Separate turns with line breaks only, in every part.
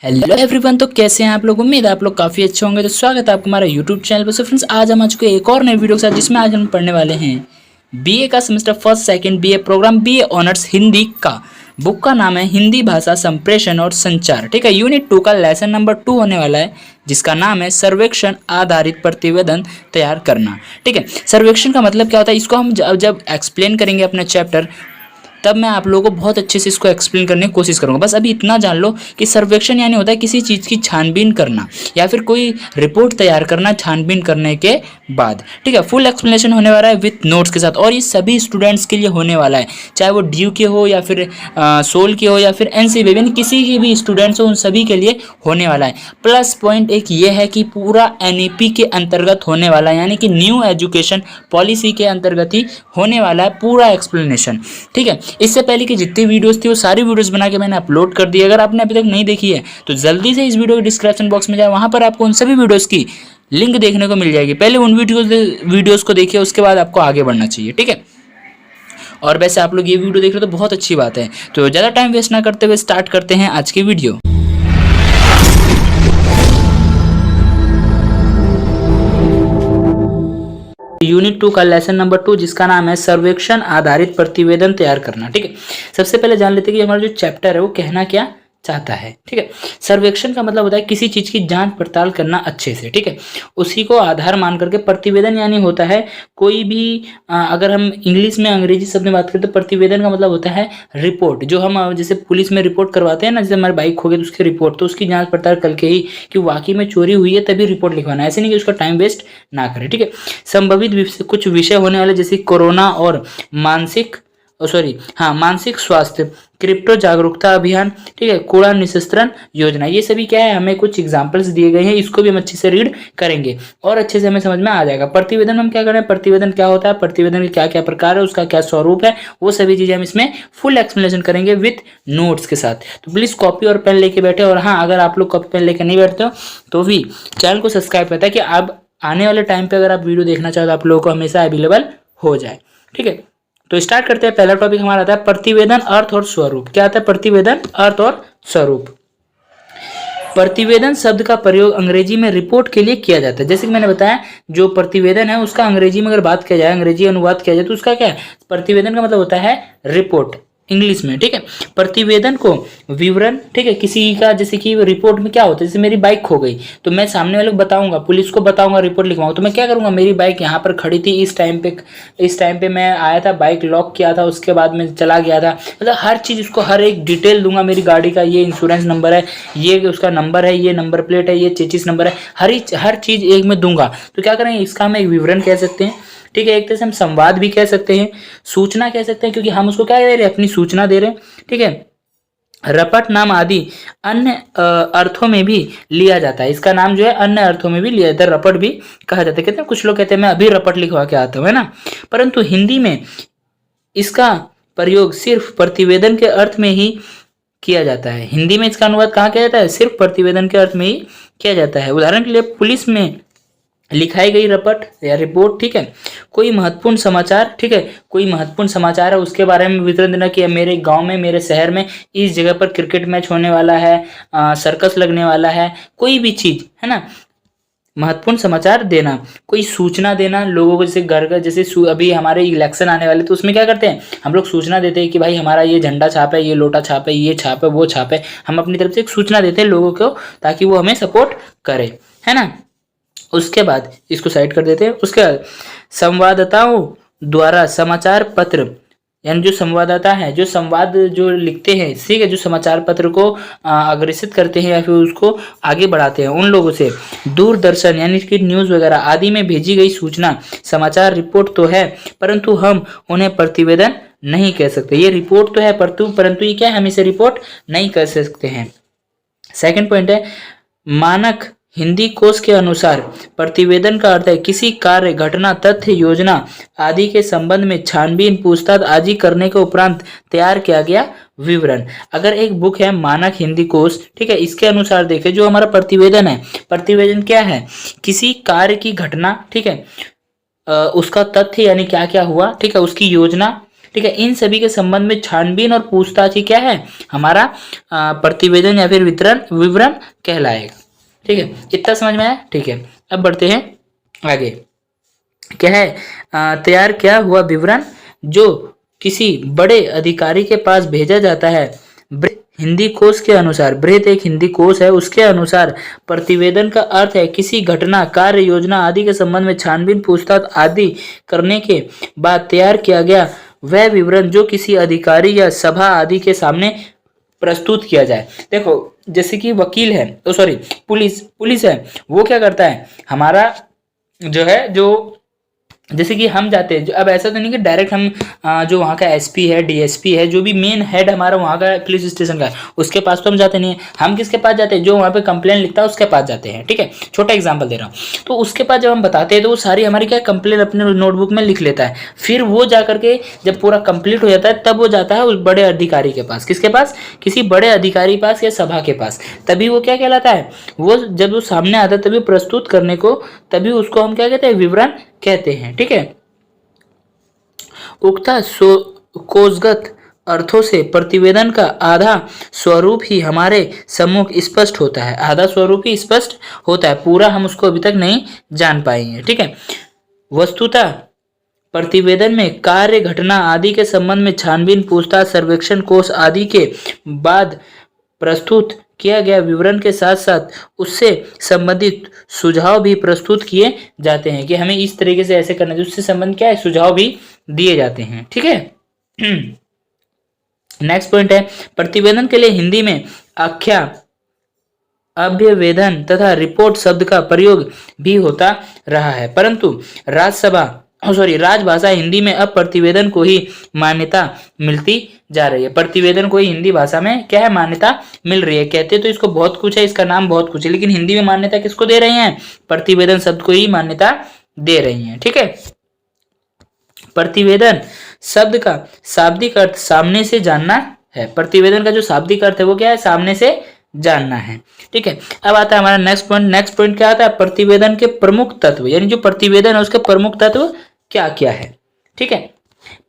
Hello everyone, तो कैसे हैं आप लोग। उम्मीद है आप लोग काफ़ी अच्छे होंगे। तो स्वागत है आपका हमारे यूट्यूब चैनल पर। सो फ्रेंड्स, आज हम आ चुके हैं एक और नए वीडियो के साथ, जिसमें आज हम पढ़ने वाले हैं बीए का semester first second BA program BA honours Hindi का। बुक का नाम है हिंदी भाषा संप्रेषण और संचार। ठीक है, यूनिट 2 का लेसन नंबर 2 होने वाला है, जिसका नाम है सर्वेक्षण आधारित प्रतिवेदन तैयार करना। ठीक है, सर्वेक्षण का मतलब क्या होता है, इसको हम जब एक्सप्लेन करेंगे अपने चैप्टर, तब मैं आप लोगों को बहुत अच्छे से इसको एक्सप्लेन करने की कोशिश करूंगा। बस अभी इतना जान लो कि सर्वेक्षण यानी होता है किसी चीज़ की छानबीन करना या फिर कोई रिपोर्ट तैयार करना छानबीन करने के बाद। ठीक है, फुल एक्सप्लेनेशन होने वाला है विथ नोट्स के साथ, और ये सभी स्टूडेंट्स के लिए होने वाला है, चाहे वो ड्यू के हो या फिर सोल के हो या फिर एनसीबी, यानी किसी के भी स्टूडेंट्स हो, उन सभी के लिए होने वाला है। प्लस पॉइंट एक ये है कि पूरा एनईपी के अंतर्गत होने वाला है, यानी कि न्यू एजुकेशन पॉलिसी के अंतर्गत ही होने वाला है पूरा एक्सप्लेनेशन। ठीक है, इससे पहले की जितनी वीडियोस थी वो सारी वीडियोस बना के मैंने अपलोड कर दी। अगर आपने अभी तक नहीं देखी है तो जल्दी से इस वीडियो के डिस्क्रिप्शन बॉक्स में जाए, वहां पर आपको उन सभी वीडियोस की लिंक देखने को मिल जाएगी। पहले उन वीडियोस को देखिए, उसके बाद आपको आगे बढ़ना चाहिए। ठीक है, और वैसे आप लोग ये वीडियो देख रहे हो तो बहुत अच्छी बात है। तो ज़्यादा टाइम वेस्ट ना करते हुए स्टार्ट करते हैं आज की वीडियो। यूनिट 2 का लेसन नंबर 2, जिसका नाम है सर्वेक्षण आधारित प्रतिवेदन तैयार करना। ठीक है, सबसे पहले जान लेते हैं कि हमारा जो चैप्टर है वो कहना क्या चाहता है। ठीक है, सर्वेक्षण का मतलब होता है किसी चीज की जांच पड़ताल करना अच्छे से। ठीक है, उसी को आधार मान करके प्रतिवेदन यानी होता है कोई भी अगर हम इंग्लिश में अंग्रेजी शब्द में बात करें तो प्रतिवेदन का मतलब होता है रिपोर्ट। जो हम जैसे पुलिस में रिपोर्ट करवाते हैं ना, जैसे हमारी बाइक खो गई तो उसकी रिपोर्ट, तो उसकी जांच पड़ताल करके ही कि वाकई में चोरी हुई है तभी रिपोर्ट लिखवाना, ऐसे नहीं कि उसका टाइम वेस्ट ना करें। ठीक है, संभावित कुछ विषय होने वाले जैसे कोरोना और मानसिक स्वास्थ्य, क्रिप्टो जागरूकता अभियान, ठीक है, कूड़ा निस्तारण योजना, ये सभी क्या है, हमें कुछ एग्जांपल्स दिए गए हैं, इसको भी हम अच्छे से रीड करेंगे और अच्छे से हमें समझ में आ जाएगा। प्रतिवेदन हम क्या करें, प्रतिवेदन क्या होता है, प्रतिवेदन के क्या क्या प्रकार है, उसका क्या स्वरूप है, वो सभी चीजें हम इसमें फुल एक्सप्लेनेशन करेंगे विथ नोट्स के साथ। तो प्लीज कॉपी और पेन लेके बैठे, और हाँ, अगर आप लोग कॉपी पेन लेके नहीं बैठते हो तो भी चैनल को सब्सक्राइब करता है कि आप आने वाले टाइम पे अगर आप वीडियो देखना चाहो तो आप लोगों को हमेशा अवेलेबल हो जाए। ठीक है, तो स्टार्ट करते हैं। पहला टॉपिक हमारा आता है प्रतिवेदन अर्थ और स्वरूप। क्या आता है, प्रतिवेदन अर्थ और स्वरूप। प्रतिवेदन शब्द का प्रयोग अंग्रेजी में रिपोर्ट के लिए किया जाता है। जैसे कि मैंने बताया, जो प्रतिवेदन है उसका अंग्रेजी में अगर बात किया जाए, अंग्रेजी अनुवाद किया जाए तो उसका क्या है, प्रतिवेदन का मतलब होता है रिपोर्ट इंग्लिश में। ठीक है, प्रतिवेदन को विवरण, ठीक है, किसी का, जैसे कि रिपोर्ट में क्या होता है, जैसे मेरी बाइक खो गई तो मैं सामने वाले को बताऊंगा, पुलिस को बताऊंगा, रिपोर्ट लिखवाऊंगा, तो मैं क्या करूंगा, मेरी बाइक यहाँ पर खड़ी थी इस टाइम पे मैं आया था, बाइक लॉक किया था, उसके बाद मैं चला गया था, मतलब हर चीज उसको हर एक डिटेल दूंगा। मेरी गाड़ी का ये इंश्योरेंस नंबर है, ये उसका नंबर है, ये नंबर प्लेट है, ये चेचिस नंबर है, हर चीज एक में दूंगा। तो क्या करेंगे, इसका हम एक विवरण कह सकते हैं। ठीक है, एक तरह से हम संवाद भी कह सकते हैं, सूचना कह सकते हैं, क्योंकि हम उसको क्या दे रहे हैं, अपनी सूचना दे रहे हैं। ठीक है, रपट नाम आदि अन्य अर्थों में भी लिया जाता है। इसका नाम जो है अन्य अर्थों में भी लिया जाता है, रपट भी कहा जाता है। कहते हैं कुछ लोग कहते हैं मैं अभी रपट लिखवा के आता हूं, है ना, परंतु हिंदी में इसका प्रयोग सिर्फ प्रतिवेदन के अर्थ में ही किया जाता है। हिंदी में इसका अनुवाद कहाँ किया जाता है, सिर्फ प्रतिवेदन के अर्थ में ही किया जाता है। उदाहरण के लिए पुलिस में लिखाई गई रपट या रिपोर्ट। ठीक है, कोई महत्वपूर्ण समाचार, ठीक है, कोई महत्वपूर्ण समाचार है उसके बारे में विवरण देना कि मेरे गांव में, मेरे शहर में इस जगह पर क्रिकेट मैच होने वाला है, सर्कस लगने वाला है, कोई भी चीज है ना, महत्वपूर्ण समाचार देना, कोई सूचना देना लोगों को, जैसे घर का, जैसे अभी हमारे इलेक्शन आने वाले तो उसमें क्या करते हैं, हम लोग सूचना देते हैं कि भाई हमारा ये झंडा छाप है, ये लोटा छाप है, ये छाप है, वो छाप है, हम अपनी तरफ से एक सूचना देते हैं लोगों को ताकि वो हमें सपोर्ट करे, है ना। उसके बाद इसको साइड कर देते हैं। उसके बाद संवाददाताओं द्वारा समाचार पत्र, यानी जो संवाददाता है, जो संवाद जो लिखते हैं, ठीक है, जो समाचार पत्र को अग्रेसित करते हैं या फिर उसको आगे बढ़ाते हैं, उन लोगों से दूरदर्शन यानी कि न्यूज़ वगैरह आदि में भेजी गई सूचना समाचार रिपोर्ट तो है, परंतु हम उन्हें प्रतिवेदन नहीं कह सकते। ये रिपोर्ट तो है परंतु ये क्या है, हम इसे रिपोर्ट नहीं कर सकते हैं। सेकंड पॉइंट है, मानक हिंदी कोश के अनुसार प्रतिवेदन का अर्थ है किसी कार्य, घटना, तथ्य, योजना आदि के संबंध में छानबीन, पूछताछ आदि करने के उपरांत तैयार किया गया विवरण। अगर एक बुक है मानक हिंदी कोश, ठीक है, इसके अनुसार देखें जो हमारा प्रतिवेदन है, प्रतिवेदन क्या है, किसी कार्य की घटना, ठीक है, उसका तथ्य यानी क्या क्या हुआ, ठीक है, उसकी योजना, ठीक ठीक है। इन सभी के संबंध में छानबीन और पूछताछ ही क्या है, हमारा प्रतिवेदन या फिर विवरण कहलाएगा। ठीक है, इतना समझ में आया। ठीक है, अब बढ़ते हैं आगे। क्या है, तैयार क्या हुआ विवरण जो किसी बड़े अधिकारी के पास भेजा जाता है। हिंदी कोश के अनुसार, बृहत एक हिंदी कोश है, उसके अनुसार प्रतिवेदन का अर्थ है किसी घटना, कार्य योजना आदि के संबंध में छानबीन पूछताछ आदि करने के बाद तैयार किया गया वह विवरण जो किसी अधिकारी या सभा आदि के सामने प्रस्तुत किया जाए। देखो, जैसे कि वकील है, तो सॉरी पुलिस है, वो क्या करता है, हमारा जो है, जो जैसे कि हम जाते हैं, अब ऐसा तो नहीं कि डायरेक्ट हम जो वहाँ का एसपी है, डीएसपी है, जो भी मेन हेड हमारा वहाँ का पुलिस स्टेशन का है, उसके पास तो हम जाते नहीं है। हम किसके पास जाते हैं, जो वहाँ पे कंप्लेन लिखता है उसके पास जाते हैं। ठीक है, छोटा एग्जांपल दे रहा हूँ। तो उसके पास जब हम बताते हैं तो वो सारी हमारी क्या कंप्लेन अपने नोटबुक में लिख लेता है। फिर वो जा करके जब पूरा कंप्लीट हो जाता है तब वो जाता है उस बड़े अधिकारी के पास। किसके पास, किसी बड़े अधिकारी के पास या सभा के पास। तभी वो क्या कहलाता है, वो जब वो सामने आता है तभी प्रस्तुत करने को, तभी उसको हम क्या कहते हैं, विवरण कहते हैं। ठीक है, उक्त कोषगत अर्थों से प्रतिवेदन का आधा स्वरूप ही हमारे सम्मुख स्पष्ट होता है। आधा स्वरूप ही स्पष्ट होता है, पूरा हम उसको अभी तक नहीं जान पाएंगे। ठीक है, वस्तुतः प्रतिवेदन में कार्य, घटना आदि के संबंध में छानबीन, पूछताछ, सर्वेक्षण, कोष आदि के बाद प्रस्तुत किया गया विवरण के साथ साथ उससे संबंधित सुझाव भी प्रस्तुत किए जाते हैं कि हमें इस तरीके से ऐसे करना चाहिए, उससे संबंध क्या है, सुझाव भी दिए जाते हैं। ठीक है, नेक्स्ट पॉइंट है, प्रतिवेदन के लिए हिंदी में आख्या, अभ्यवेदन तथा रिपोर्ट शब्द का प्रयोग भी होता रहा है, परंतु राजभाषा हिंदी में अब प्रतिवेदन को ही मान्यता मिलती जा रही है। प्रतिवेदन को ही हिंदी भाषा में क्या है, मान्यता मिल रही है। कहते तो इसको बहुत कुछ है, इसका नाम बहुत कुछ है, लेकिन हिंदी में मान्यता किसको दे रही है, प्रतिवेदन शब्द को ही मान्यता दे रही है। ठीक है, प्रतिवेदन शब्द का शाब्दिक अर्थ सामने से जानना है। प्रतिवेदन का जो शाब्दिक अर्थ है वो क्या है, सामने से जानना है। ठीक है, अब आता है हमारा नेक्स्ट पॉइंट। नेक्स्ट पॉइंट क्या आता है, प्रतिवेदन के प्रमुख तत्व, यानी जो प्रतिवेदन है उसके प्रमुख तत्व क्या क्या है। ठीक है,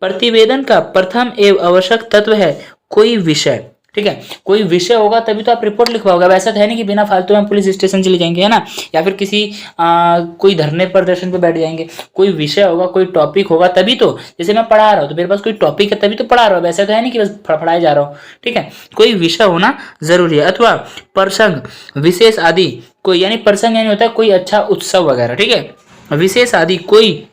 प्रतिवेदन का प्रथम एवं आवश्यक तत्व है कोई विषय। ठीक है, कोई विषय होगा तभी तो आप रिपोर्ट लिखवाओगे। वैसा तो है नहीं कि बिना फालतू में पुलिस स्टेशन चले जाएंगे, है ना, या फिर किसी कोई धरने प्रदर्शन पे बैठ जाएंगे। कोई विषय होगा, कोई टॉपिक होगा तभी तो, जैसे मैं पढ़ा रहा हूँ तो मेरे पास कोई टॉपिक है तभी तो पढ़ा रहा हूँ। वैसा तो है नहीं कि बस पढ़ाए जा रहा हूँ। ठीक है, कोई विषय होना जरूरी है, अथवा प्रसंग, विशेष आदि कोई, यानी प्रसंग यानी होता है कोई अच्छा उत्सव वगैरह। ठीक है, विशेष आदि कोई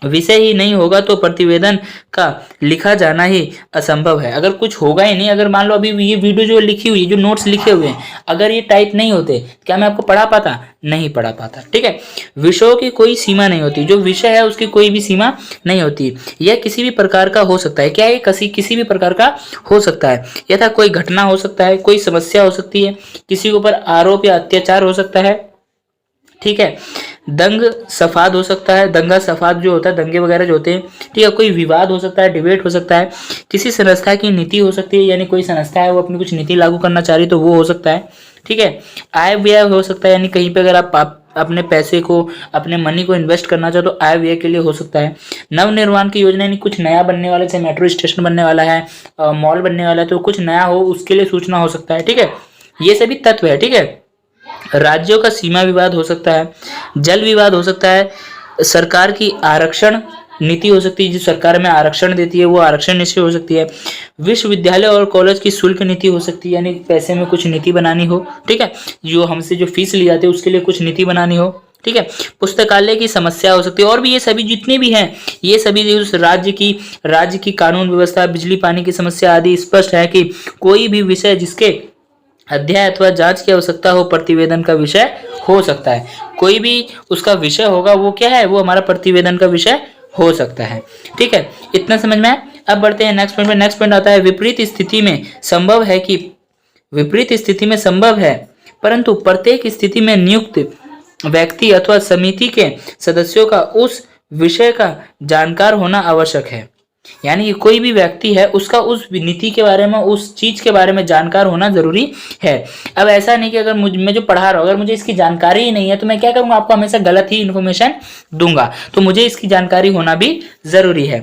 विषय ही नहीं होगा तो प्रतिवेदन का लिखा जाना ही असंभव है। अगर कुछ होगा ही नहीं, अगर मान लो अभी ये वीडियो जो लिखी हुई, जो नोट्स लिखे हुए हैं, अगर ये टाइप नहीं होते, क्या मैं आपको पढ़ा पाता, नहीं पढ़ा पाता। ठीक है, विषयों की कोई सीमा नहीं होती, जो विषय है उसकी कोई भी सीमा नहीं होती। यह किसी भी प्रकार का हो सकता है। क्या है, किसी भी प्रकार का हो सकता है। यथा कोई घटना हो सकता है, कोई समस्या हो सकती है, किसी के ऊपर आरोप या अत्याचार हो सकता है। ठीक है, दंग सफाद हो सकता है, दंगा सफाद जो होता है, दंगे वगैरह जो होते हैं। ठीक है, कोई विवाद हो सकता है, डिबेट हो सकता है, किसी संस्था की नीति हो सकती है, यानी कोई संस्था है वो अपनी कुछ नीति लागू करना चाह रही है तो वो हो सकता है। ठीक है, आय व्यय हो सकता है, यानी कहीं पे अगर आप अपने पैसे को, अपने मनी को इन्वेस्ट करना चाहो तो आय व्यय के लिए हो सकता है। नवनिर्माण की योजना, यानी कुछ नया बनने वाला, जैसे मेट्रो स्टेशन बनने वाला है, मॉल बनने वाला है, तो कुछ नया हो उसके लिए सूचना हो सकता है। ठीक है, ये सभी तत्व है। ठीक है, राज्यों का सीमा विवाद हो सकता है, जल विवाद हो सकता है, सरकार की आरक्षण नीति हो सकती है, जो सरकार में आरक्षण देती है वो आरक्षण नीति हो सकती है, विश्वविद्यालय और कॉलेज की शुल्क नीति हो सकती है, यानी पैसे में कुछ नीति बनानी हो। ठीक है, जो हमसे जो फीस ली जाती है उसके लिए कुछ नीति बनानी हो। ठीक है, पुस्तकालय की समस्या हो सकती है, और भी ये सभी जितने भी हैं, ये सभी उस राज्य की कानून व्यवस्था, बिजली पानी की समस्या आदि स्पष्ट है कि कोई भी विषय जिसके अध्याय अथवा जांच की आवश्यकता हो प्रतिवेदन का विषय हो सकता है। कोई भी उसका विषय होगा वो क्या है, वो हमारा प्रतिवेदन का विषय हो सकता है। ठीक है, इतना समझ में आया। अब बढ़ते हैं नेक्स्ट पॉइंट पे। नेक्स्ट पॉइंट आता है, विपरीत स्थिति में संभव है परंतु प्रत्येक स्थिति में नियुक्त व्यक्ति अथवा समिति के सदस्यों का उस विषय का जानकार होना आवश्यक है। यानी कि कोई भी व्यक्ति है उसका उस नीति के बारे में, उस चीज के बारे में जानकार होना जरूरी है। अब ऐसा नहीं कि अगर मैं जो पढ़ा रहा हूँ अगर मुझे इसकी जानकारी ही नहीं है तो मैं क्या करूंगा, आपको हमेशा गलत ही इन्फॉर्मेशन दूंगा। तो मुझे इसकी जानकारी होना भी जरूरी है।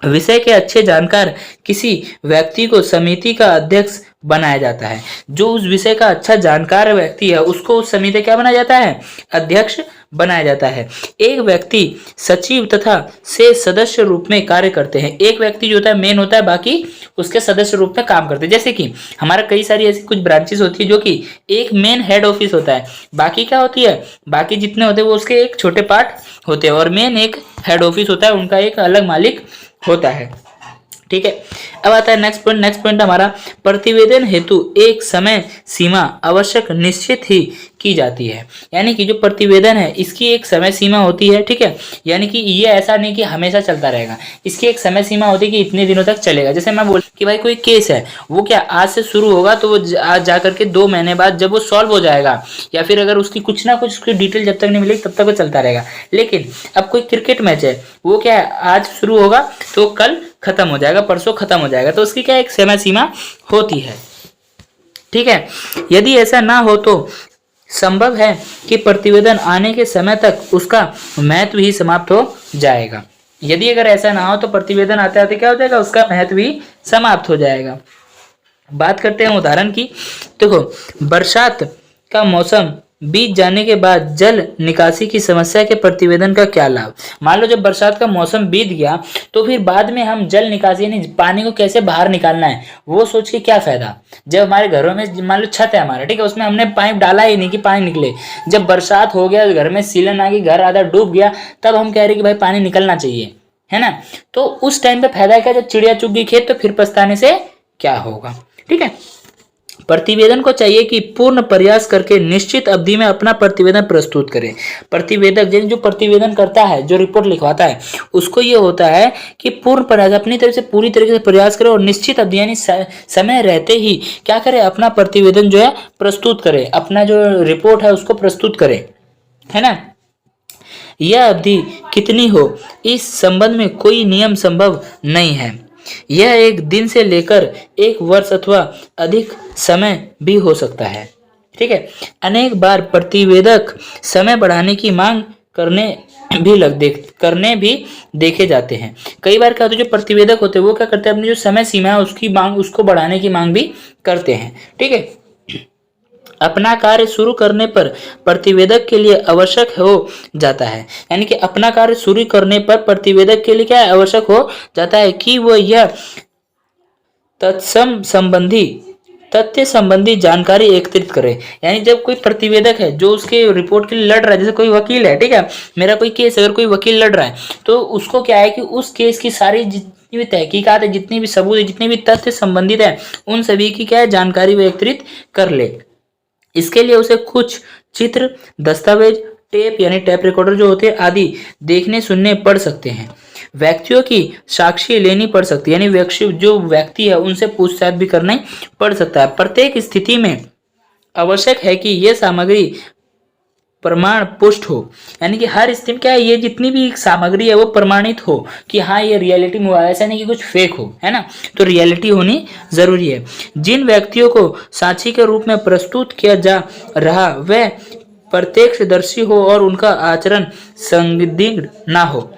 विषय के अच्छे जानकार किसी व्यक्ति को समिति का अध्यक्ष बनाया जाता है। जो उस विषय का अच्छा जानकार व्यक्ति है उसको उस समिति क्या बनाया जाता है, अध्यक्ष बनाया जाता है। एक व्यक्ति सचिव तथा से सदस्य रूप में कार्य करते हैं। एक व्यक्ति जो होता है मेन होता है, बाकी उसके सदस्य रूप में काम करते हैं। जैसे कि हमारा कई सारी ऐसी कुछ ब्रांचेस होती है जो कि एक मेन हेड ऑफिस होता है, बाकी क्या होती है, बाकी जितने होते हैं वो उसके एक छोटे पार्ट होते हैं, और मेन एक हेड ऑफिस होता है, उनका एक अलग मालिक होता है। ठीक है, अब आता है नेक्स्ट पॉइंट। नेक्स्ट पॉइंट हमारा प्रतिवेदन हेतु एक समय सीमा आवश्यक निश्चित ही की जाती है। यानी कि जो प्रतिवेदन है इसकी एक समय सीमा होती है। ठीक है, यानी कि ये ऐसा नहीं कि हमेशा चलता रहेगा, इसकी एक समय सीमा होती है कि इतने दिनों तक चलेगा। जैसे मैं बोल कि भाई कोई केस है, वो क्या आज से शुरू होगा तो वो आज जा करके 2 महीने बाद जब वो सॉल्व हो जाएगा, या फिर अगर उसकी कुछ ना कुछ उसकी डिटेल जब तक नहीं मिलेगी तब तक वो चलता रहेगा। लेकिन अब कोई क्रिकेट मैच है, वो क्या है आज शुरू होगा तो कल खत्म हो जाएगा, परसों खत्म हो जाएगा, तो उसकी क्या एक समय सीमा होती है। ठीक है, यदि ऐसा ना हो तो संभव है कि प्रतिवेदन आने के समय तक उसका महत्व ही समाप्त हो जाएगा। यदि अगर ऐसा ना हो तो प्रतिवेदन आते आते क्या हो जाएगा, उसका महत्व ही समाप्त हो जाएगा। बात करते हैं उदाहरण की। देखो, बरसात का मौसम बीत जाने के बाद जल निकासी की समस्या के प्रतिवेदन का क्या लाभ। मान लो जब बरसात का मौसम बीत गया तो फिर बाद में हम जल निकासी यानी पानी को कैसे बाहर निकालना है वो सोच के क्या फायदा। जब हमारे घरों में मान लो छत है हमारा, ठीक है, उसमें हमने पाइप डाला ही नहीं कि पानी निकले, जब बरसात हो गया घर में सीलन आ गई, घर आधा डूब गया, तब हम कह रहे कि भाई पानी निकलना चाहिए, है ना। तो उस टाइम पे फायदा क्या, जब चिड़िया चुग गई खेत तो फिर पछताने से क्या होगा। ठीक है, प्रतिवेदन को चाहिए कि पूर्ण प्रयास करके निश्चित अवधि में अपना प्रतिवेदन प्रस्तुत करे। प्रतिवेदक जो प्रतिवेदन करता है, जो रिपोर्ट लिखवाता है, उसको ये होता है कि पूर्ण प्रयास अपनी तरफ से पूरी तरीके से प्रयास करे और निश्चित अवधि यानी समय रहते ही क्या करे, अपना प्रतिवेदन जो है प्रस्तुत करे, अपना जो रिपोर्ट है उसको प्रस्तुत करे, है ना। यह अवधि कितनी हो इस संबंध में कोई नियम संभव नहीं है। यह एक दिन से लेकर 1 वर्ष अथवा अधिक समय भी हो सकता है। ठीक है, अनेक बार प्रतिवेदक समय बढ़ाने की मांग करने भी देखे जाते हैं। कई बार क्या होता है, जो प्रतिवेदक होते हैं वो क्या करते हैं, अपनी जो समय सीमा है उसको बढ़ाने की मांग भी करते हैं। ठीक है, अपना कार्य शुरू करने पर प्रतिवेदक के लिए आवश्यक हो जाता है। यानी कि अपना कार्य शुरू करने पर प्रतिवेदक के लिए क्या आवश्यक हो जाता है कि वह यह तथ्य संबंधी जानकारी एकत्रित करे। यानी जब कोई प्रतिवेदक है जो उसके रिपोर्ट के लिए लड़ रहा है, जैसे कोई वकील है, ठीक है, मेरा कोई केस अगर कोई वकील लड़ रहा है तो उसको क्या है कि उस केस की सारी जितनी भी तहकीकात है, जितनी भी सबूत है, जितने भी तथ्य संबंधित है, उन सभी की क्या है जानकारी वो एकत्रित कर ले। इसके लिए उसे कुछ चित्र, दस्तावेज, टेप यानी टेप रिकॉर्डर जो होते हैं आदि देखने सुनने पड़ सकते हैं। व्यक्तियों की साक्षी लेनी पड़ सकती है, यानी जो व्यक्ति है उनसे पूछताछ भी करनी पड़ सकता है। प्रत्येक स्थिति में आवश्यक है कि यह सामग्री प्रमाण पुष्ट हो। यानी कि हर स्थिति में क्या है, ये जितनी भी सामग्री है वो प्रमाणित हो कि हाँ ये रियलिटी में हुआ है, ऐसा नहीं कि कुछ फेक हो, है ना। तो रियलिटी होनी जरूरी है। जिन व्यक्तियों को साक्षी के रूप में प्रस्तुत किया जा रहा वह प्रत्यक्षदर्शी हो और उनका आचरण संदिग्ध ना हो।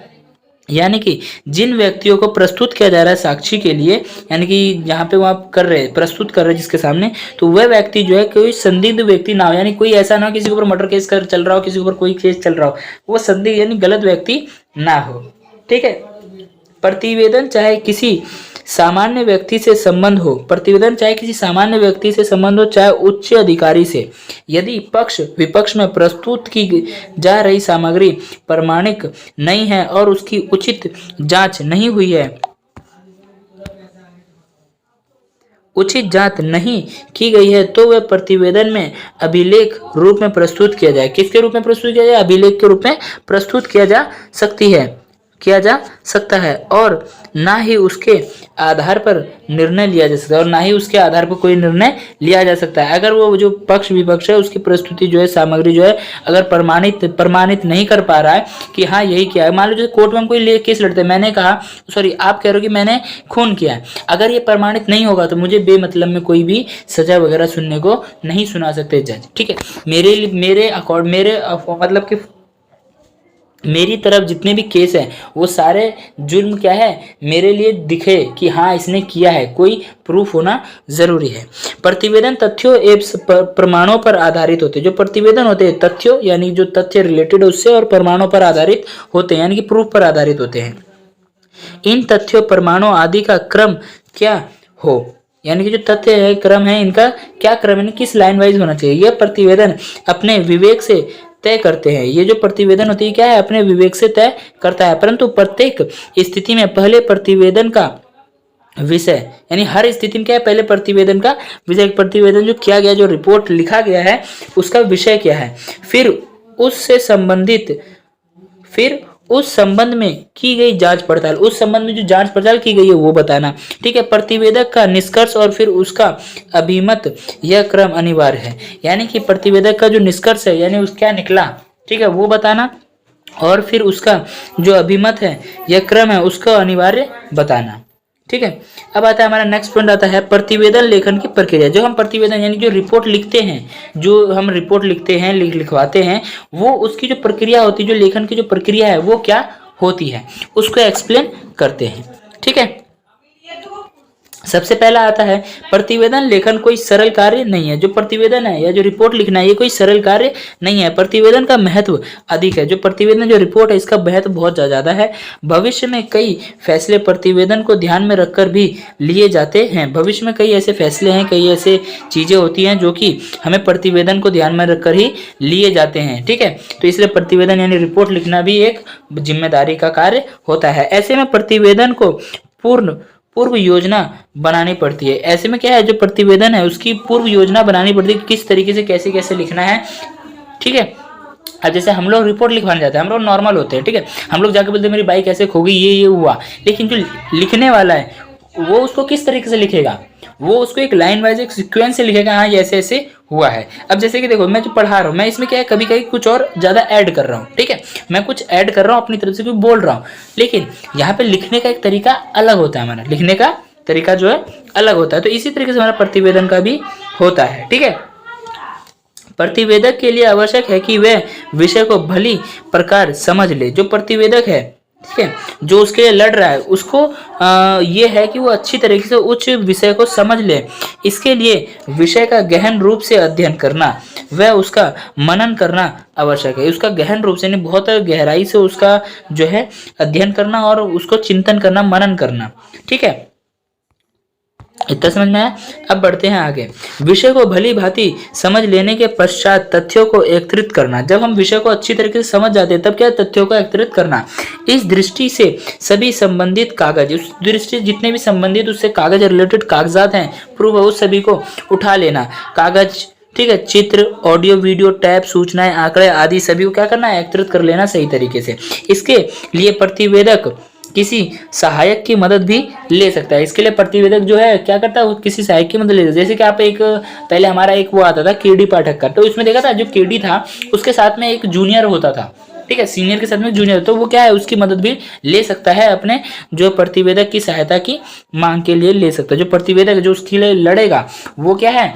यानी कि जिन व्यक्तियों को प्रस्तुत किया जा रहा है साक्षी के लिए, यानी कि यहाँ पे वो आप प्रस्तुत कर रहे हैं जिसके सामने, तो वह व्यक्ति जो है कोई संदिग्ध व्यक्ति ना हो। यानी कोई ऐसा ना हो किसी के ऊपर मर्डर केस चल रहा हो, किसी के ऊपर कोई केस चल रहा हो, वो संदिग्ध यानी गलत व्यक्ति ना हो। ठीक है, प्रतिवेदन चाहे किसी सामान्य व्यक्ति से संबंध हो, चाहे उच्च अधिकारी से, यदि पक्ष विपक्ष में प्रस्तुत की जा रही सामग्री प्रमाणिक नहीं है और उसकी उचित जांच नहीं की गई है तो वह प्रतिवेदन में अभिलेख रूप में प्रस्तुत किया जाए। किसके रूप में प्रस्तुत किया जाए, अभिलेख के रूप में प्रस्तुत किया जा सकता है और ना ही उसके आधार पर निर्णय लिया जा सकता है, कोई निर्णय लिया जा सकता है। अगर वो जो पक्ष विपक्ष है उसकी प्रस्तुति जो है सामग्री जो है अगर प्रमाणित नहीं कर पा रहा है कि हाँ यही किया है। मान लो जैसे कोर्ट में हम कोई केस लड़ते हैं, मैंने कहा आप कह रहे हो कि मैंने खून किया है, अगर ये प्रमाणित नहीं होगा तो मुझे बेमतलब में कोई भी सजा वगैरह सुनने को नहीं सुना सकते जज। ठीक है, मेरी तरफ जितने भी केस है वो सारे जुर्म क्या है, मेरे लिए दिखे कि हाँ इसने किया है, कोई प्रूफ होना जरूरी है। प्रतिवेदन तथ्यों एवं प्रमाणों पर आधारित होते हैं। जो प्रतिवेदन होते हैं तथ्यों यानी जो तथ्य रिलेटेड है उससे, और प्रमाणों पर आधारित होते हैं यानी कि प्रूफ पर आधारित होते हैं। इन तथ्यों प्रमाणों आदि का क्रम क्या हो, यानी कि जो तथ्य है क्रम है, इनका क्या क्रम है, किस लाइन वाइज होना चाहिए, यह प्रतिवेदन अपने विवेक से तय करते हैं। ये जो प्रतिवेदन होती है क्या है, अपने विवेक से तय करता है, परंतु प्रत्येक स्थिति में पहले प्रतिवेदन का विषय, यानी हर स्थिति में क्या है, पहले प्रतिवेदन का विषय, प्रतिवेदन जो किया गया, जो रिपोर्ट लिखा गया है उसका विषय क्या है, फिर उससे संबंधित, फिर उस संबंध में की गई जांच पड़ताल, उस संबंध में जो जांच पड़ताल की गई है वो बताना। ठीक है, प्रतिवेदक का निष्कर्ष और फिर उसका अभिमत, यह क्रम अनिवार्य है। यानी कि प्रतिवेदक का जो निष्कर्ष है यानी उस क्या निकला, ठीक है, वो बताना, और फिर उसका जो अभिमत है यह क्रम है उसका अनिवार्य बताना। ठीक है, अब आता है हमारा नेक्स्ट पॉइंट आता है प्रतिवेदन लेखन की प्रक्रिया। जो हम प्रतिवेदन यानी जो रिपोर्ट लिखते हैं, जो हम रिपोर्ट लिखते हैं, लिखवाते हैं, वो उसकी जो प्रक्रिया होती है, जो लेखन की जो प्रक्रिया है वो क्या होती है, उसको एक्सप्लेन करते हैं। ठीक है, सबसे पहला आता है प्रतिवेदन लेखन कोई सरल कार्य नहीं है। जो प्रतिवेदन है या जो रिपोर्ट लिखना है ये कोई सरल कार्य नहीं है। प्रतिवेदन का महत्व अधिक है। जो प्रतिवेदन जो रिपोर्ट है इसका महत्व बहुत ज्यादा है। भविष्य में कई फैसले प्रतिवेदन को ध्यान में रखकर भी लिए जाते हैं। भविष्य में कई ऐसे फैसले हैं, कई ऐसे चीजें होती हैं जो कि हमें प्रतिवेदन को ध्यान में रखकर ही लिए जाते हैं। ठीक है, तो इसलिए प्रतिवेदन यानी रिपोर्ट लिखना भी एक जिम्मेदारी का कार्य होता है। ऐसे में प्रतिवेदन को पूर्व योजना बनानी पड़ती है। ऐसे में क्या है, जो प्रतिवेदन है उसकी पूर्व योजना बनानी पड़ती है, किस तरीके से कैसे कैसे लिखना है। ठीक है, अब जैसे हम लोग रिपोर्ट लिखवाने जाते हैं, हम लोग नॉर्मल होते हैं, ठीक है, हम लोग जाके बोलते हैं मेरी बाइक ऐसे खो गई, ये हुआ, लेकिन जो लिखने वाला है वो उसको किस तरीके से लिखेगा, वो उसको एक लाइन वाइज एक सीक्वेंस से लिखेगा, हाँ ये ऐसे ऐसे हुआ है। अब जैसे कि देखो मैं जो पढ़ा रहा हूँ, मैं इसमें क्या है कभी कभी कुछ और ज्यादा ऐड कर रहा हूँ। ठीक है, मैं कुछ ऐड कर रहा हूँ अपनी तरफ से, कुछ बोल रहा हूँ, लेकिन यहाँ पे लिखने का एक तरीका अलग होता है। हमारा लिखने का तरीका जो है अलग होता है। तो इसी तरीके से हमारा प्रतिवेदन का भी होता है। ठीक है, प्रतिवेदक के लिए आवश्यक है कि वह विषय को भली प्रकार समझ ले। जो प्रतिवेदक है, ठीक है, जो उसके लिए लड़ रहा है, उसको ये है कि वो अच्छी तरीके से उच्च विषय को समझ ले। इसके लिए विषय का गहन रूप से अध्ययन करना वह उसका मनन करना आवश्यक है। उसका गहन रूप से, यानी बहुत गहराई से उसका जो है अध्ययन करना और उसको चिंतन करना, मनन करना। ठीक है, इतना समझ में आया। अब बढ़ते हैं आगे। विषय को भली भांति समझ लेने के पश्चात तथ्यों को एकत्रित करना। जब हम विषय को अच्छी तरीके से समझ जाते हैं तब क्या तथ्यों को एकत्रित करना। इस दृष्टि से सभी संबंधित कागज, उस दृष्टि जितने भी संबंधित उससे कागज रिलेटेड कागजात हैं, प्रूफ है, उस सभी को उठा लेना। कागज, ठीक है, चित्र, ऑडियो, वीडियो, टैप, सूचनाएं, आंकड़े आदि सभी को क्या करना है, एकत्रित कर लेना सही तरीके से। इसके लिए प्रतिवेदक किसी सहायक की मदद भी ले सकता है। इसके लिए प्रतिवेदक जो है क्या करता है, वो किसी सहायक की मदद ले सकता है। जैसे कि आप एक पहले हमारा एक वो आता था केडी पाठक का, तो इसमें देखा था जो केडी था उसके साथ में एक जूनियर होता था। ठीक है, सीनियर के साथ में जूनियर, तो वो क्या है उसकी मदद भी ले सकता है, अपने जो प्रतिवेदक की सहायता की मांग के लिए ले सकता है। जो प्रतिवेदक जो उसके लिए लड़ेगा वो क्या है,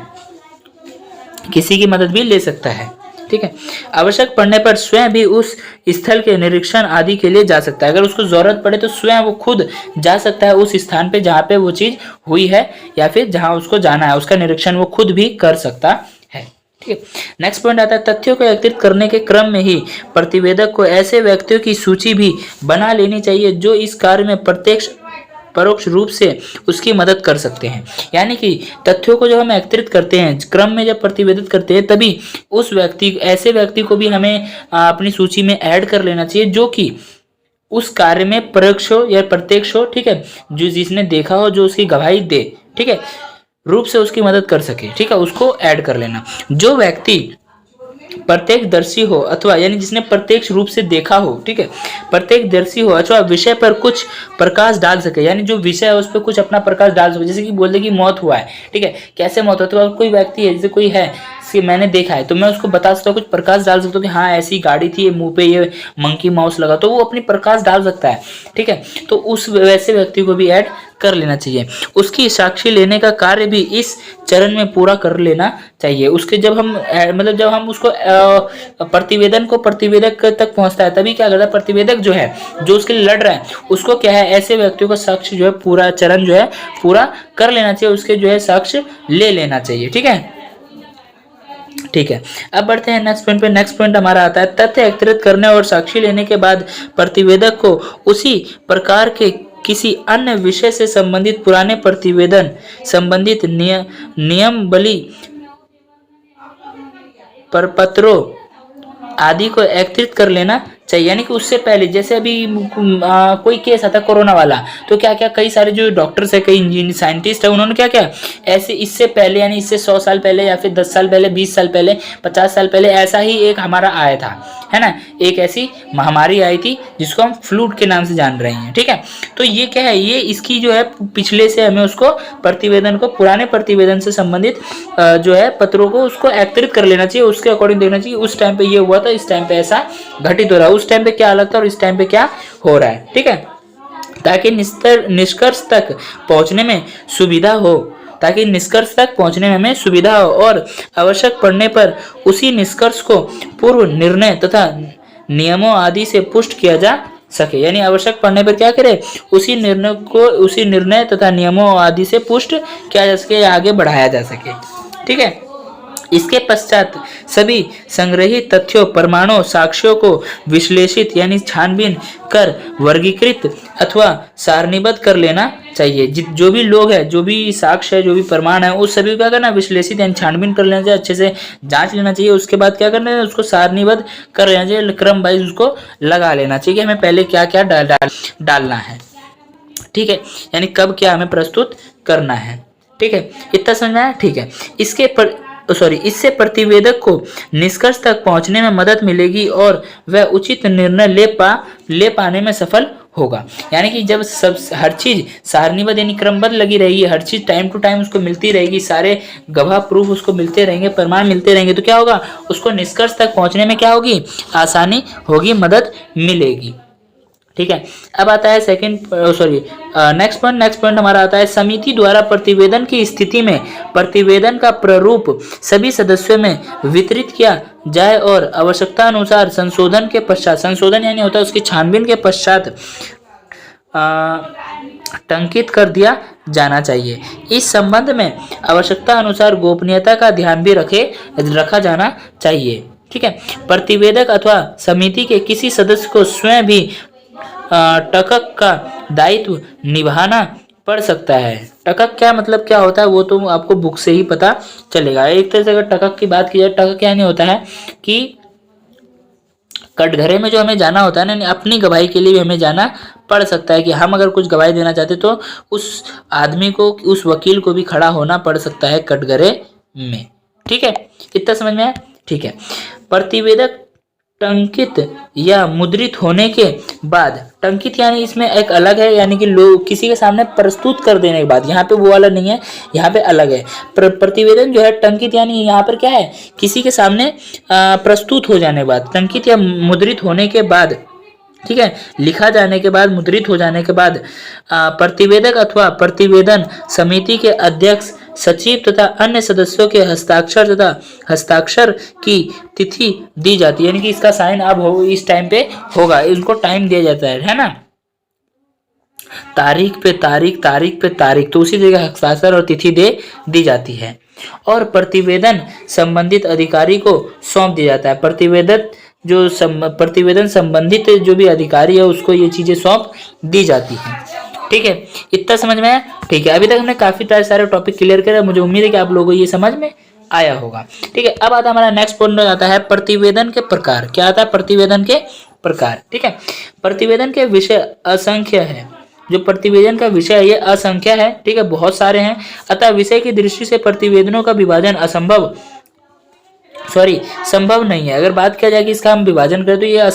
किसी की मदद भी ले सकता है। ठीक है, आवश्यक पड़ने पर स्वयं भी उस स्थल के निरीक्षण आदि के लिए जा सकता है। अगर उसको जरूरत पड़े तो स्वयं वो खुद जा सकता है उस स्थान पे जहाँ पे वो चीज हुई है, या फिर जहाँ उसको जाना है उसका निरीक्षण वो खुद भी कर सकता है। ठीक है, नेक्स्ट पॉइंट आता है तथ्यों को एकत्रित करने के क्रम में ही प्रतिवेदक को ऐसे व्यक्तियों की सूची भी बना लेनी चाहिए जो इस कार्य में प्रत्यक्ष परोक्ष रूप से उसकी मदद कर सकते हैं। यानी कि तथ्यों को जब हम एकत्रित करते हैं, क्रम में जब प्रतिवेदित करते हैं, तभी उस व्यक्ति, ऐसे व्यक्ति को भी हमें अपनी सूची में ऐड कर लेना चाहिए जो कि उस कार्य में परोक्ष हो या प्रत्यक्ष हो, ठीक है, जो जिसने देखा हो, जो उसकी गवाही दे, ठीक है, रूप से उसकी मदद कर सके। ठीक है, उसको ऐड कर लेना। जो व्यक्ति प्रत्यक्षदर्शी हो अथवा यानी जिसने प्रत्यक्ष रूप से देखा हो, ठीक है, प्रत्यक्षदर्शी हो अथवा विषय पर कुछ प्रकाश डाल सके, यानी जो विषय है उस पर कुछ अपना प्रकाश डाल सके। जैसे कि बोल दे कि मौत हुआ है, ठीक है, कैसे मौत हुआ, तो कोई व्यक्ति है, जैसे कोई है कि मैंने देखा है, तो मैं उसको बता सकता हूँ, कुछ प्रकाश डाल सकता हूँ कि हाँ ऐसी गाड़ी थी, ये मुंह पे ये मंकी माउस लगा, तो वो अपनी प्रकाश डाल सकता है। ठीक है, तो उस वैसे व्यक्ति को भी ऐड कर लेना चाहिए। उसकी साक्षी लेने का कार्य भी इस चरण में पूरा कर लेना चाहिए। उसके जब हम मतलब जब हम उसको प्रतिवेदन को प्रतिवेदक तक पहुंचता है तभी क्या करता है, प्रतिवेदक जो है जो उसके लिए लड़ रहा है उसको क्या है, ऐसे व्यक्तियों का साक्ष्य जो है पूरा चरण जो है पूरा कर लेना चाहिए, उसके जो है साक्ष्य ले लेना चाहिए। ठीक है, ठीक है। अब बढ़ते हैं नेक्स्ट पॉइंट पे। नेक्स्ट पॉइंट हमारा आता है तथ्य एकत्रित करने और साक्षी लेने के बाद प्रतिवेदक को उसी प्रकार के किसी अन्य विषय से संबंधित पुराने प्रतिवेदन संबंधित नियमावली प्रपत्रों आदि को एकत्रित कर लेना चाहिए। यानी कि उससे पहले जैसे अभी कोई केस आता कोरोना वाला, तो क्या क्या कई सारे जो डॉक्टर्स है, कई इंजीनियर साइंटिस्ट है, उन्होंने क्या क्या ऐसे इससे पहले यानी इससे 100 साल पहले या फिर 10 साल पहले, 20 साल पहले, 50 साल पहले ऐसा ही एक हमारा आया था, है ना, एक ऐसी महामारी आई थी जिसको हम फ्लू के नाम से जान रहे हैं। ठीक है, तो ये क्या है, ये इसकी जो है पिछले से हमें उसको प्रतिवेदन को पुराने प्रतिवेदन से संबंधित जो है पत्रों को उसको एकत्रित कर लेना चाहिए, उसके अकॉर्डिंग देखना चाहिए उस टाइम पे ये हुआ था, इस टाइम पे ऐसा घटित हो रहा है, उस टाइम पे क्या अलग था और इस टाइम पे क्या हो रहा है। ठीक है, ताकि निष्कर्ष तक पहुंचने में सुविधा हो, ताकि निष्कर्ष तक पहुंचने में हमें सुविधा हो और आवश्यक पड़ने पर उसी निष्कर्ष को पूर्व निर्णय तथा नियमों आदि से पुष्ट किया जा सके। यानी आवश्यक पड़ने पर क्या करे, उसी निर्णय को उसी निर्णय तथा नियमों आदि से पुष्ट किया जा सके या आगे बढ़ाया जा सके। ठीक है, इसके पश्चात सभी संग्रहित तथ्यों, प्रमाणों, साक्ष्यों को विश्लेषित यानी छानबीन कर वर्गीकृत अथवा सारणीबद्ध कर लेना चाहिए। जो भी लोग है, जो भी साक्ष्य है, जो भी प्रमाण है, उस सभी का करना विश्लेषित यानी छानबीन कर लेना चाहिए, अच्छे से जांच लेना चाहिए। उसके बाद क्या करना है, उसको सारणीबद्ध कर लेना चाहिए, क्रम वाइज उसको लगा लेना चाहिए कि हमें पहले क्या क्या डालना है। ठीक है, यानी कब क्या हमें प्रस्तुत करना है। ठीक है, इतना समझ में आया। ठीक है, इससे प्रतिवेदक को निष्कर्ष तक पहुंचने में मदद मिलेगी और वह उचित निर्णय ले पाने में सफल होगा। यानी कि जब सब हर चीज सारणीबद्ध यानी क्रमबद्ध लगी रहेगी, हर चीज टाइम टू टाइम उसको मिलती रहेगी, सारे गवाह प्रूफ उसको मिलते रहेंगे, प्रमाण मिलते रहेंगे, तो क्या होगा, उसको निष्कर्ष तक पहुंचने में क्या होगी, आसानी होगी, मदद मिलेगी। ठीक है, अब आता है नेक्स्ट पॉइंट हमारा आता है समिति द्वारा प्रतिवेदन की स्थिति में प्रतिवेदन का प्रारूप सभी सदस्यों में वितरित किया जाए और आवश्यकता अनुसार संशोधन के पश्चात, संशोधन यानी होता है उसकी छानबीन के पश्चात टंकित कर दिया जाना चाहिए। इस संबंध में आवश्यकता अनुसार गोपनीयता का ध्यान भी रखा जाना चाहिए। ठीक है, प्रतिवेदक अथवा समिति के किसी सदस्य को स्वयं भी टकक का दायित्व निभाना पड़ सकता है। टकक क्या मतलब क्या होता है वो तो आपको बुक से ही पता चलेगा। एक तरह से अगर टकक की बात की जाए, टकक क्या नहीं होता है कि कटघरे में जो हमें जाना होता है ना, अपनी गवाही के लिए भी हमें जाना पड़ सकता है कि हम अगर कुछ गवाही देना चाहते तो उस आदमी को, उस वकील को भी खड़ा होना पड़ सकता है कटघरे में। ठीक है, इतना समझ में आया। ठीक है, प्रतिवेदक टंकित या मुद्रित होने के बाद, टंकित यानी इसमें एक अलग है, यानी कि लोग किसी के सामने प्रस्तुत कर देने के बाद, यहाँ पे वो वाला नहीं है, यहाँ पे अलग है। प्रतिवेदन जो है टंकित यानी यहाँ पर क्या है, किसी के सामने प्रस्तुत हो जाने के बाद, टंकित या मुद्रित होने के बाद, ठीक है, लिखा जाने के बाद, मुद्रित हो जाने के बाद प्रतिवेदक अथवा प्रतिवेदन समिति के अध्यक्ष, सचिव तथा अन्य सदस्यों के हस्ताक्षर की तिथि दी जाती है। यानी कि इसका साइन अब हो, इस टाइम पे होगा, इनको टाइम दिया जाता है ना, तारीख पे तारीख, तो उसी जगह हस्ताक्षर और तिथि दी जाती है और प्रतिवेदन संबंधित अधिकारी को सौंप दिया जाता है। प्रतिवेदन संबंधित जो भी अधिकारी है उसको ये चीजें सौंप दी जाती है। ठीक है, इतना समझ में आया। ठीक है, अभी तक हमने काफी सारे टॉपिक क्लियर करे, मुझे उम्मीद है कि आप लोगों को ये समझ में आया होगा। ठीक है, अब आता है हमारा नेक्स्ट पॉइंट आता है प्रतिवेदन के प्रकार। क्या आता है, प्रतिवेदन के प्रकार। ठीक है, प्रतिवेदन के विषय असंख्य है, जो प्रतिवेदन का विषय है ये असंख्य है। ठीक है, बहुत सारे हैं, अतः विषय की दृष्टि से प्रतिवेदनों का विभाजन संभव नहीं है। अगर बात किया जाए कि इसका हम विभाजन करें तो ये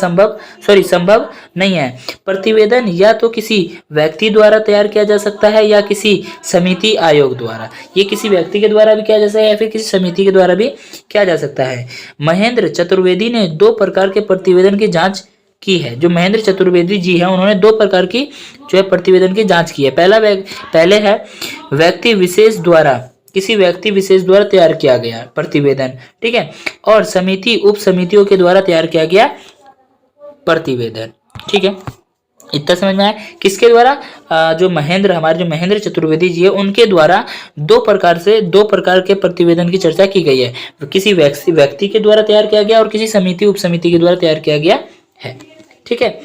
संभव नहीं है। प्रतिवेदन या तो किसी व्यक्ति द्वारा तैयार किया जा सकता है या किसी समिति आयोग द्वारा, ये किसी व्यक्ति के द्वारा भी किया जा सकता है या फिर किसी समिति के द्वारा भी किया जा सकता है। महेंद्र चतुर्वेदी ने 2 प्रकार के प्रतिवेदन की जांच की है। जो महेंद्र चतुर्वेदी जी हैं उन्होंने 2 प्रकार की जो है प्रतिवेदन की जांच की है। पहले है व्यक्ति विशेष द्वारा, किसी व्यक्ति विशेष द्वारा तैयार किया गया प्रतिवेदन, ठीक है, और समिति उप समितियों के द्वारा तैयार किया गया प्रतिवेदन, ठीक है। इतना समझ में आया। किसके द्वारा? हमारे जो महेंद्र चतुर्वेदी जी है उनके द्वारा 2 प्रकार के प्रतिवेदन की चर्चा की गई है। किसी व्यक्ति के द्वारा तैयार किया गया और किसी समिति उप समिति के द्वारा तैयार किया गया है, ठीक है।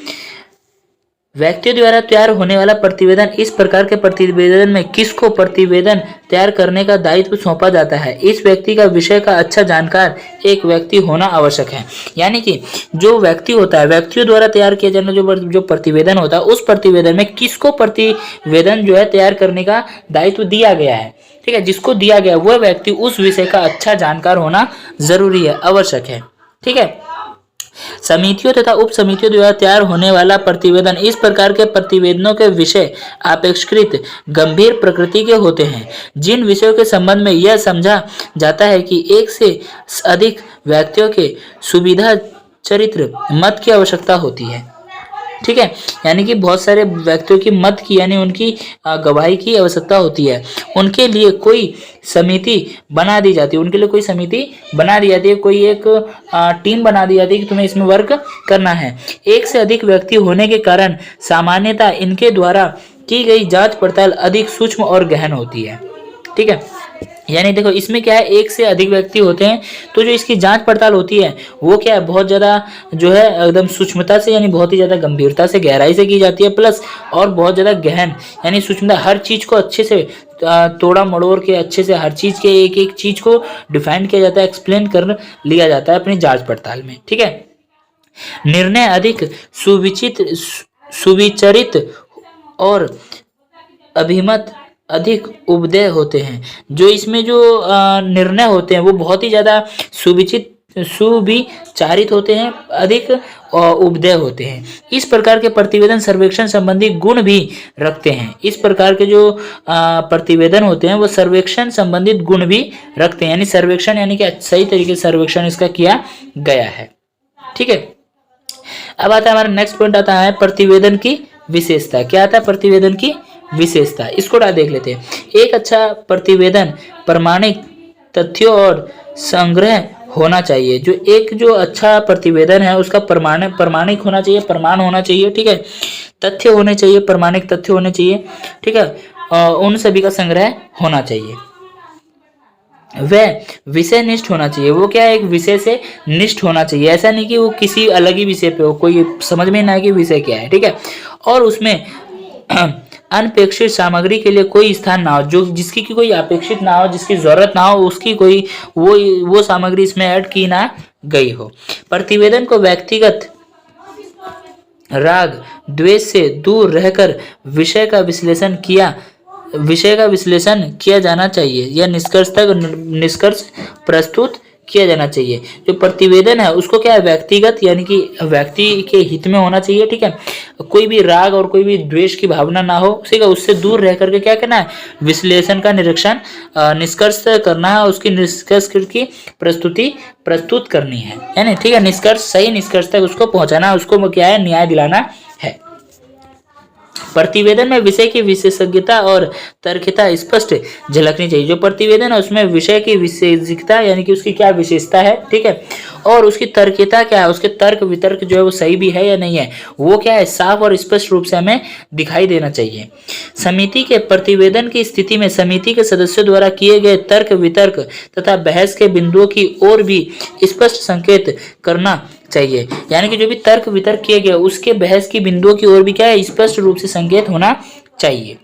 व्यक्तियों द्वारा तैयार होने वाला प्रतिवेदन, इस प्रकार के प्रतिवेदन में किसको प्रतिवेदन तैयार करने का दायित्व सौंपा जाता है? इस व्यक्ति का विषय का अच्छा जानकार एक व्यक्ति होना आवश्यक है। यानी कि जो व्यक्ति होता है, व्यक्तियों द्वारा तैयार किया जाना जो प्रतिवेदन होता है, उस प्रतिवेदन में किसको प्रतिवेदन जो है तैयार करने का दायित्व दिया गया है, ठीक है। जिसको दिया गया वह व्यक्ति उस विषय का अच्छा जानकार होना जरूरी है, आवश्यक है, ठीक है। समितियों तथा उप समितियों द्वारा तैयार होने वाला प्रतिवेदन, इस प्रकार के प्रतिवेदनों के विषय अपेक्षाकृत गंभीर प्रकृति के होते हैं, जिन विषयों के संबंध में यह समझा जाता है कि एक से अधिक व्यक्तियों के सुविधा चरित्र मत की आवश्यकता होती है, ठीक है। यानी कि बहुत सारे व्यक्तियों की मत की यानी उनकी गवाही की आवश्यकता होती है। उनके लिए कोई समिति बना दी जाती है, कोई एक टीम बना दी जाती है कि तुम्हें इसमें वर्क करना है। एक से अधिक व्यक्ति होने के कारण सामान्यतः इनके द्वारा की गई जांच पड़ताल अधिक सूक्ष्म और गहन होती है, ठीक है। यानी देखो इसमें क्या है, एक से अधिक व्यक्ति होते हैं तो जो इसकी जांच पड़ताल होती है वो क्या है, बहुत ज़्यादा जो है एकदम सूक्ष्मता से यानी बहुत ही ज़्यादा गंभीरता से, गहराई से की जाती है, प्लस और बहुत ज़्यादा गहन यानी सूक्ष्मता, हर चीज़ को अच्छे से तोड़ा मड़ोड़ के अच्छे से हर चीज़ के एक एक चीज़ को डिफाइन किया जाता है, एक्सप्लेन कर लिया जाता है अपनी जाँच पड़ताल में, ठीक है। निर्णय अधिक सुविचारित और अभिमत अधिक उपदेय होते हैं। जो इसमें जो निर्णय होते हैं वो बहुत ही ज़्यादा सुविचारित होते हैं, अधिक उपदेय होते हैं। इस प्रकार के प्रतिवेदन सर्वेक्षण संबंधी गुण भी रखते हैं। इस प्रकार के जो प्रतिवेदन होते हैं वो सर्वेक्षण संबंधित गुण भी रखते हैं, यानी सर्वेक्षण यानी कि सही तरीके से सर्वेक्षण इसका किया गया है, ठीक है। अब आता है हमारा नेक्स्ट पॉइंट आता है प्रतिवेदन की विशेषता। क्या आता है? प्रतिवेदन की विशेषता। इसको देख लेते हैं। एक अच्छा प्रतिवेदन प्रमाणिक तथ्यों और संग्रह होना चाहिए। जो अच्छा प्रतिवेदन है उसका प्रमाणिक होना चाहिए, प्रमाण होना चाहिए, ठीक है। तथ्य होने चाहिए, प्रमाणिक तथ्य होने चाहिए, ठीक है। उन सभी का संग्रह होना चाहिए। वह विषय निष्ठ होना चाहिए। वो क्या है, एक विषय से निष्ठ होना चाहिए। ऐसा नहीं कि वो किसी अलग ही विषय पे हो, कोई समझ में ना आए कि विषय क्या है, ठीक है। और उसमें अनपेक्षित सामग्री के लिए कोई स्थान ना हो, जो जिसकी की कोई अपेक्षित ना हो, जिसकी जरूरत ना हो, उसकी कोई वो सामग्री इसमें ऐड की ना गई हो। प्रतिवेदन को व्यक्तिगत राग द्वेष से दूर रहकर विषय का विश्लेषण किया जाना चाहिए। यह निष्कर्ष प्रस्तुत किया जाना चाहिए। जो प्रतिवेदन है उसको क्या है, व्यक्तिगत यानी कि व्यक्ति के हित में होना चाहिए, ठीक है। कोई भी राग और कोई भी द्वेष की भावना ना हो, ठीक है। उससे दूर रह करके क्या करना है, विश्लेषण का निष्कर्ष करना है, उसकी निष्कर्ष की प्रस्तुत करनी है, यानी ठीक है, सही निष्कर्ष तक उसको पहुंचाना, उसको क्या है, न्याय दिलाना है। प्रतिवेदन में विषय की विशेषज्ञता और तर्कता स्पष्ट झलकनी चाहिए। जो प्रतिवेदन है उसमें विषय की विशेषज्ञता यानी कि उसकी क्या विशेषता है, ठीक है, और उसकी तर्कता क्या है, उसके तर्क वितर्क जो है वो सही भी है या नहीं है, वो क्या है, साफ और स्पष्ट रूप से हमें दिखाई देना चाहिए। समिति के प्रतिवेदन की स्थिति में समिति के सदस्यों द्वारा किए गए तर्क वितर्क तथा बहस के बिंदुओं की ओर भी स्पष्ट संकेत करना चाहिए। यानी कि जो भी तर्क वितर्क किए गए उसके बहस की बिंदुओं की ओर भी क्या है, स्पष्ट रूप से संकेत होना चाहिए,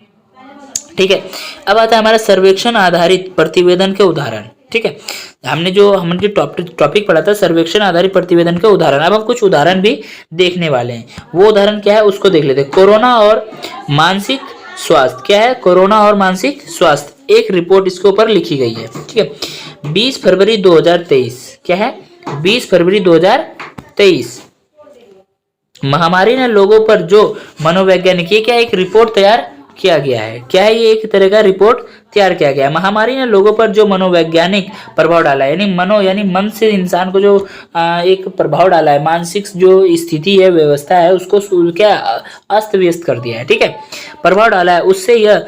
ठीक है। अब आता है हमारा सर्वेक्षण आधारित प्रतिवेदन के उदाहरण, ठीक है। हमने जो टॉपिक पढ़ा था सर्वेक्षण आधारित प्रतिवेदन के उदाहरण, अब हम कुछ उदाहरण भी देखने वाले हैं। वो उदाहरण क्या है उसको देख लेते हैं। कोरोना और मानसिक स्वास्थ्य। क्या है, कोरोना और मानसिक स्वास्थ्य। एक रिपोर्ट इसके ऊपर लिखी गई है, ठीक है। 20 फरवरी 2023। क्या है, 20 फरवरी 2023 महामारी ने लोगों पर जो मनोवैज्ञानिक, ये क्या एक रिपोर्ट तैयार किया गया है। क्या है, ये एक तरह का रिपोर्ट तैयार किया गया है। महामारी ने लोगों पर जो मनोवैज्ञानिक प्रभाव डाला है, यानी यानी मन से इंसान को जो एक प्रभाव डाला है, मानसिक जो स्थिति है, व्यवस्था है, उसको क्या अस्त व्यस्त कर दिया है। ठीक है, प्रभाव डाला है, उससे यह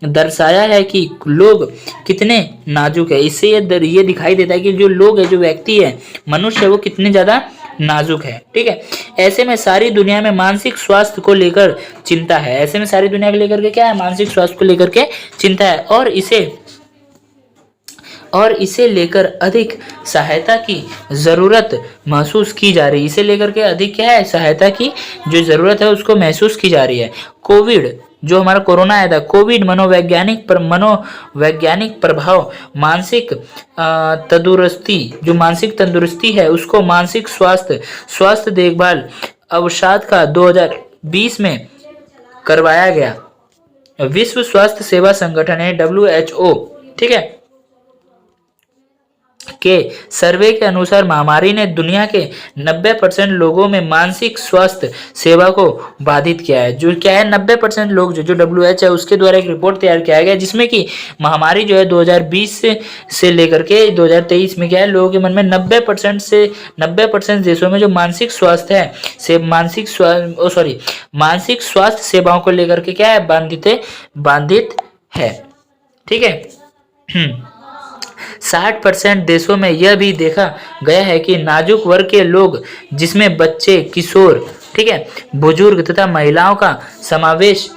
दर्शाया है कि लोग कितने नाजुक है। इससे ये दिखाई देता है कि जो लोग है, जो व्यक्ति है, मनुष्य है, वो कितने ज्यादा नाजुक है। ठीक है, ऐसे में सारी दुनिया में मानसिक स्वास्थ्य को लेकर चिंता है। ऐसे में सारी दुनिया को लेकर के क्या है, मानसिक स्वास्थ्य को लेकर के चिंता है, और इसे लेकर अधिक सहायता की जरूरत महसूस की जा रही है। इसे लेकर के अधिक क्या है, सहायता की जो जरूरत है उसको महसूस की जा रही है। कोविड जो हमारा कोरोना आया था, कोविड मनोवैज्ञानिक प्रभाव, मानसिक तंदुरुस्ती, जो मानसिक तंदुरुस्ती है उसको मानसिक स्वास्थ्य देखभाल अवसाद का 2020 में करवाया गया। विश्व स्वास्थ्य सेवा संगठन है WHO, ठीक है, के सर्वे के अनुसार महामारी ने दुनिया के 90% लोगों में मानसिक स्वास्थ्य सेवा को बाधित किया है। जो क्या है, 90% लोग जो WHO है उसके द्वारा एक रिपोर्ट तैयार किया गया, जिसमें कि महामारी जो है 2020 से लेकर के 2023 में क्या है, लोगों के मन में 90% देशों में जो मानसिक स्वास्थ्य है, मानसिक स्वास्थ्य सेवाओं को लेकर के क्या है, बाधित है। ठीक है, 60% देशों में यह भी देखा गया है कि नाजुक वर्ग के लोग, जिसमें बच्चे, किशोर, ठीक है, बुजुर्ग तथा महिलाओं का समावेश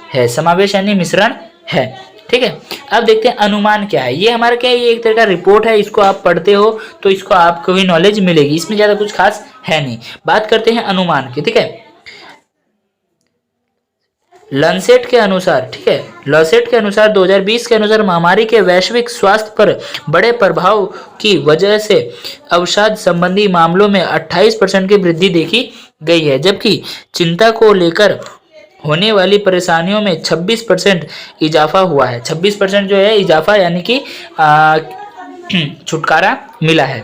यानी मिश्रण है। ठीक है, अब देखते हैं अनुमान क्या है। ये हमारा क्या है, ये एक तरह का रिपोर्ट है, इसको आप पढ़ते हो तो इसको आपको भी नॉलेज मिलेगी, इसमें ज्यादा कुछ खास है नहीं। बात करते हैं अनुमान की। ठीक है, लैंसेट के अनुसार 2020 के अनुसार महामारी के वैश्विक स्वास्थ्य पर बड़े प्रभाव की वजह से अवसाद संबंधी मामलों में 28% की वृद्धि देखी गई है, जबकि चिंता को लेकर होने वाली परेशानियों में 26% इजाफा हुआ है। 26% जो है इजाफा, यानी कि छुटकारा मिला है।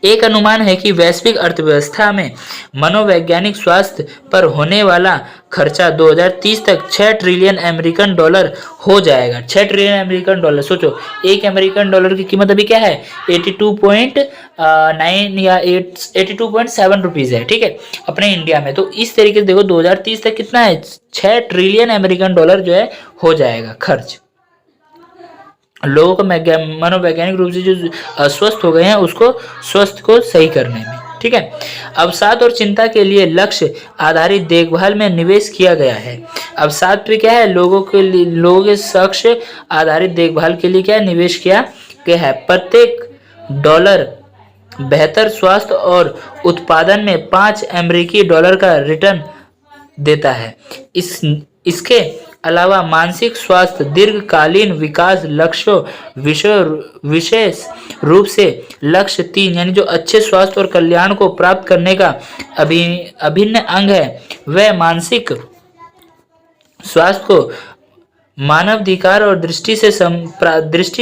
एक अनुमान है कि वैश्विक अर्थव्यवस्था में मनोवैज्ञानिक स्वास्थ्य पर होने वाला खर्चा 2030 तक 6 ट्रिलियन अमेरिकन डॉलर हो जाएगा। 6 ट्रिलियन अमेरिकन डॉलर, सोचो एक अमेरिकन डॉलर की कीमत अभी क्या है, 82.9 या 82.7 रुपीज है। ठीक है, अपने इंडिया में। तो इस तरीके से देखो 2030 तक कितना है, 6 ट्रिलियन अमेरिकन डॉलर जो है हो जाएगा खर्च, लोगों को मनोवैज्ञानिक रूप से जो अस्वस्थ हो गए हैं उसको स्वस्थ को सही करने में। ठीक है, अवसाद और चिंता के लिए लक्ष्य आधारित देखभाल में निवेश किया गया है। अवसाद पे क्या है, लोगों के लक्ष्य आधारित देखभाल के लिए क्या निवेश किया गया है। प्रत्येक डॉलर बेहतर स्वास्थ्य और उत्पादन में 5 अमेरिकी डॉलर का रिटर्न देता है। इसके अलावा मानसिक स्वास्थ्य दीर्घकालीन विकास लक्ष्यों, विशेष रूप से लक्ष्य 3 यानी जो अच्छे स्वास्थ्य और कल्याण को प्राप्त करने का अभिन्न अंग है, वह मानसिक स्वास्थ्य को मानवाधिकार और दृष्टि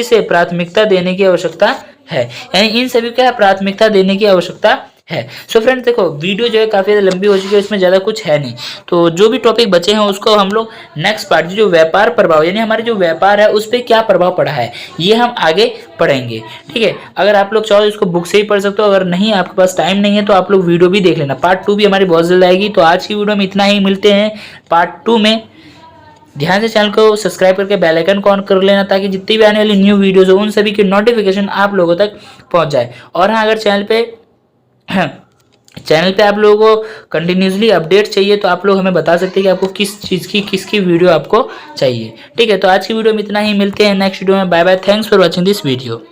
से प्राथमिकता देने की आवश्यकता है। यानी इन सभी को प्राथमिकता देने की आवश्यकता है। सो फ्रेंड्स देखो, वीडियो जो है काफी ज्यादा लंबी हो चुकी है, इसमें ज्यादा कुछ है नहीं, तो जो भी टॉपिक बचे हैं उसको हम लोग नेक्स्ट पार्ट, जो व्यापार प्रभाव, यानी हमारे जो व्यापार है उस पर क्या प्रभाव पड़ा है, ये हम आगे पढ़ेंगे। ठीक है, अगर आप लोग चाहो इसको बुक से ही पढ़ सकते हो, अगर नहीं आपके पास टाइम नहीं है तो आप लोग वीडियो भी देख लेना। पार्ट 2 भी हमारी बहुत जल्द आएगी। तो आज की वीडियो में इतना ही, मिलते हैं पार्ट 2 में। ध्यान से चैनल को सब्सक्राइब करके बेल आइकन को ऑन कर लेना, ताकि जितनी भी आने वाली न्यू वीडियोस हो उन सभी की नोटिफिकेशन आप लोगों तक पहुंच जाए। और हाँ, अगर चैनल पे आप लोगों को कंटिन्यूसली अपडेट चाहिए तो आप लोग हमें बता सकते हैं कि आपको किस चीज़ की किसकी वीडियो आपको चाहिए। ठीक है, तो आज की वीडियो में इतना ही, मिलते हैं नेक्स्ट वीडियो में। Bye bye, thanks for watching this video.